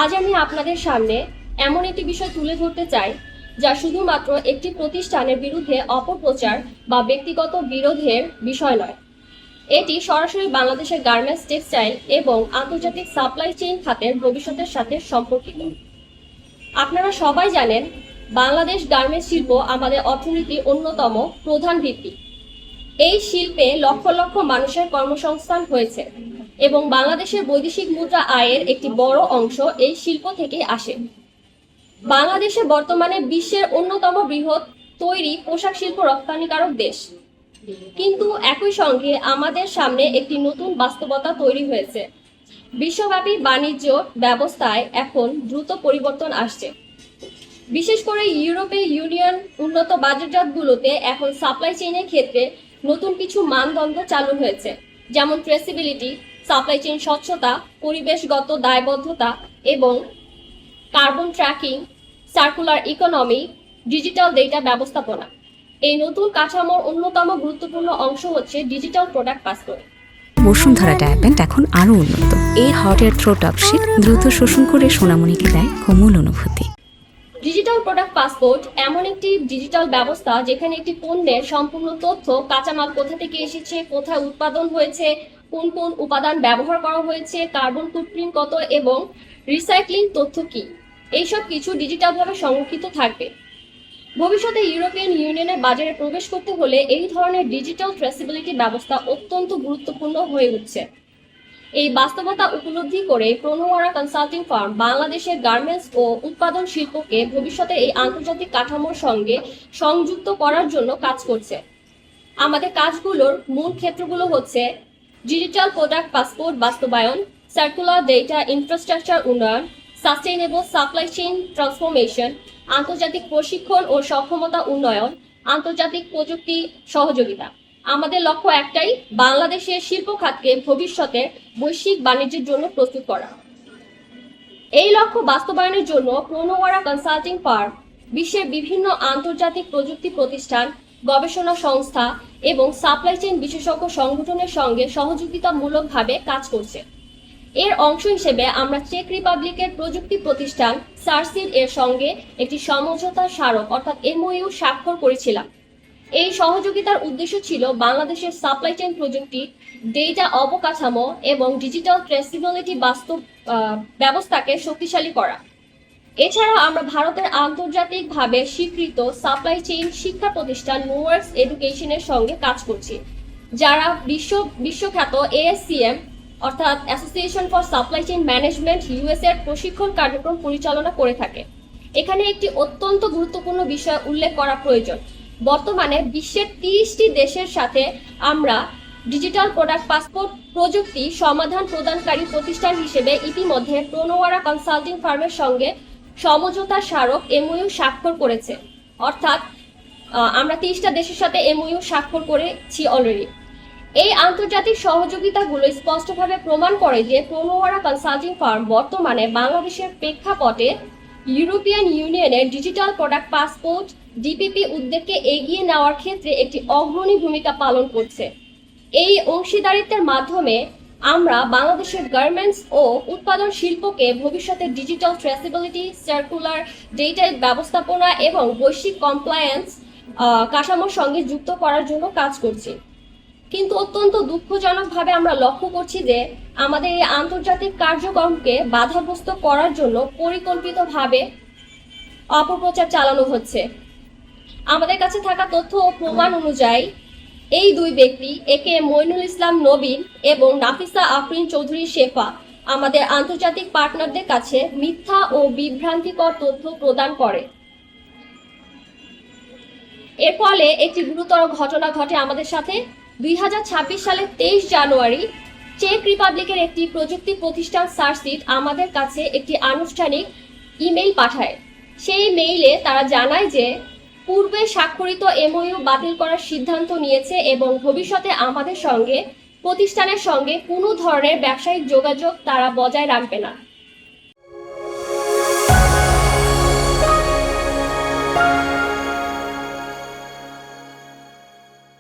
আজ আমি আপনাদের সামনে এমন একটি বিষয় তুলে ধরতে চাই যা শুধুমাত্র একটি প্রতিষ্ঠানের বিরুদ্ধে অপপ্রচার বা ব্যক্তিগত বিরোধের বিষয় নয়। এটি সরাসরি বাংলাদেশের গার্মেন্টস, টেক্সটাইল এবং আন্তর্জাতিক সাপ্লাই চেইন খাতের ভবিষ্যতের সাথে সম্পর্কিত। আপনারা সবাই জানেন, বাংলাদেশ গার্মেন্টস শিল্প আমাদের অর্থনীতির অন্যতম প্রধান ভিত্তি। এই শিল্পে লক্ষ লক্ষ মানুষের কর্মসংস্থান হয়েছে এবং বাংলাদেশের বৈদেশিক মুদ্রা আয়ের একটি বড় অংশ এই শিল্প থেকেই আসে। বাংলাদেশে বর্তমানে বিশ্বের অন্যতম বৃহৎ তৈরি পোশাক শিল্প রপ্তানিকারক দেশ। কিন্তু একই সঙ্গে আমাদের সামনে একটি নতুন বাস্তবতা তৈরি হয়েছে। বিশ্বব্যাপী বাণিজ্য ব্যবস্থায় এখন দ্রুত পরিবর্তন আসছে। বিশেষ করে ইউরোপীয় ইউনিয়ন উন্নত বাজারজাতগুলোতে এখন সাপ্লাই চেইনের ক্ষেত্রে নতুন কিছু মানদণ্ড চালু হয়েছে, যেমন ট্রেসিবিলিটি, সাপ্লাই চেইন স্বচ্ছতা, পরিবেশগত দায়বদ্ধতা এবং carbon tracking, circular economy, digital data ব্যবস্থাপনা। এই নতুন কাঠামোর অন্যতম গুরুত্বপূর্ণ অংশ হচ্ছে digital product passport. Bashundhara Diapant এখন আরো উন্নত। এই hot air through top sheet দ্রুত শোষণ করে সোনামণিকে দেয় কোমল অনুভূতি। ডিজিটাল প্রোডাক্ট পাসপোর্ট এমন একটি ডিজিটাল ব্যবস্থা যেখানে একটি পণ্যের সম্পূর্ণ তথ্য, কাঁচামাল কোথা থেকে এসেছে, কোথায় উৎপাদন হয়েছে, কোন কোন উপাদান ব্যবহার করা হয়েছে, কার্বন ফুটপ্রিন্ট কত এবং রিসাইক্লিং তথ্য কি, এইসব কিছু ডিজিটালভাবে সংরক্ষিত থাকবে। ভবিষ্যতে ইউরোপিয়ান ইউনিয়নের বাজারে প্রবেশ করতে হলে এই ধরনের ডিজিটাল ট্রেসিবিলিটি ব্যবস্থা অত্যন্ত গুরুত্বপূর্ণ হয়ে উঠছে। এই বাস্তবতা উপলব্ধি করে প্রণোয়ারা কনসাল্টিং ফার্ম বাংলাদেশের গার্মেন্টস ও উৎপাদন শিল্পকে ভবিষ্যতে এই আন্তর্জাতিক কাঠামোর সঙ্গে সংযুক্ত করার জন্য কাজ করছে। আমাদের কাজগুলোর মূল ক্ষেত্রগুলো হচ্ছে ডিজিটাল প্রোডাক্ট পাসপোর্ট বাস্তবায়ন, সার্কুলার ডেটা ইনফ্রাস্ট্রাকচার উন্নয়ন, সাস্টেইনেবল সাপ্লাই চেইন ট্রান্সফরমেশন, আন্তর্জাতিক প্রশিক্ষণ ও সক্ষমতা উন্নয়ন, আন্তর্জাতিক প্রযুক্তি সহযোগিতা। আমাদের লক্ষ্য একটাই, বাংলাদেশের শিল্প খাতকে ভবিষ্যতে বৈশ্বিক বাণিজ্যের জন্য প্রস্তুত করা। এই লক্ষ্য বাস্তবায়নের জন্য প্রণোয়ারা কনসাল্টিং ফার্ম বিশ্বের বিভিন্ন আন্তর্জাতিক প্রযুক্তি প্রতিষ্ঠান, গবেষণা সংস্থা এবং সাপ্লাই চেইন বিশেষজ্ঞ সংগঠনের সঙ্গে সহযোগিতামূলকভাবে কাজ করছে। এর অংশ হিসেবে আমরা চেক রিপাবলিকের প্রযুক্তি প্রতিষ্ঠান সারসিড এর সঙ্গে একটি সমঝোতা স্মারক অর্থাৎ এমওইউ স্বাক্ষর করেছিলাম। এই সহযোগিতার উদ্দেশ্য ছিল বাংলাদেশের সাপ্লাই চেইন প্রযুক্তি, ডেটা অবকাঠামো এবং ডিজিটাল ট্রেসিবিলিটি ব্যবস্থাকে শক্তিশালী করা। এছাড়াও আমরা ভারতের আন্তর্জাতিকভাবে স্বীকৃত সাপ্লাই চেইন শিক্ষা প্রতিষ্ঠান নোওয়ার্কস এডুকেশনের সঙ্গে কাজ করছি, যারা বিশ্বখ্যাত এএসসিএম অর্থাৎ association for supply chain management US এর প্রশিক্ষণ কার্যক্রম পরিচালনা করে থাকে। এখানে একটি অত্যন্ত গুরুত্বপূর্ণ বিষয় উল্লেখ করা প্রয়োজন। বর্তমানে বিশ্বের 30টি দেশের সাথে আমরা ডিজিটাল প্রোডাক্ট পাসপোর্ট প্রযুক্তি সমাধান প্রদানকারী প্রতিষ্ঠান হিসেবে ইতিমধ্যে প্রণোয়ারা কনসাল্টিং ফার্মের সঙ্গে সমঝোতা স্মারক এমওইউ স্বাক্ষর করেছে। অর্থাৎ আমরা 30টা দেশের সাথে এমওইউ স্বাক্ষর করেছি অলরেডি। এই আন্তর্জাতিক সহযোগিতাগুলো স্পষ্টভাবে প্রমাণ করে যে প্রণোয়ারা কনসাল্টিং ফার্ম বর্তমানে বাংলাদেশের প্রেক্ষাপটে ইউরোপিয়ান ইউনিয়নের ডিজিটাল প্রোডাক্ট পাসপোর্ট ডিপিপি উদ্যোগকে এগিয়ে নেওয়ার ক্ষেত্রে একটি অগ্রণী ভূমিকা পালন করছে। এই অংশীদারিত্বের মাধ্যমে আমরা বাংলাদেশের গার্মেন্টস ও উৎপাদন শিল্পকে ভবিষ্যতে ডিজিটাল ট্রেসিবিলিটি, সার্কুলার ডেটা ব্যবস্থাপনা এবং বৈশ্বিক কমপ্লায়েন্স কাঠামোর সঙ্গে যুক্ত করার জন্য কাজ করছি। কিন্তু অত্যন্ত দুঃখজনকভাবে আমরা লক্ষ্য করছি যে আমাদের এই আন্তর্জাতিক কার্যক্রমকে বাধাগ্রস্ত করার জন্য পরিকল্পিতভাবে অপপ্রচার চালানো হচ্ছে। আমাদের কাছে থাকা তথ্য ও প্রমাণ অনুযায়ী এই দুই ব্যক্তি, একে মইনুল ইসলাম নবীন এবং নাফিসা আফরিন চৌধুরী শেফা, আমাদের আন্তর্জাতিক পার্টনারদের কাছে মিথ্যা ও বিভ্রান্তিকর তথ্য প্রদান করে। এর ফলে একটি গুরুতর ঘটনা ঘটে আমাদের সাথে। 2026 সালের 23 জানুয়ারি চেক রিপাবলিকের একটি প্রযুক্তি প্রতিষ্ঠান সারসিড আমাদের কাছে একটি আনুষ্ঠানিক ইমেইল পাঠায়। সেই মেইলে তারা জানায় যে পূর্বে স্বাক্ষরিত এমওইউ বাতিল করার সিদ্ধান্ত নিয়েছে এবং ভবিষ্যতে আমাদের সঙ্গে প্রতিষ্ঠানের সঙ্গে কোনো ধরনের ব্যবসায়িক যোগাযোগ তারা বজায় রাখবে না।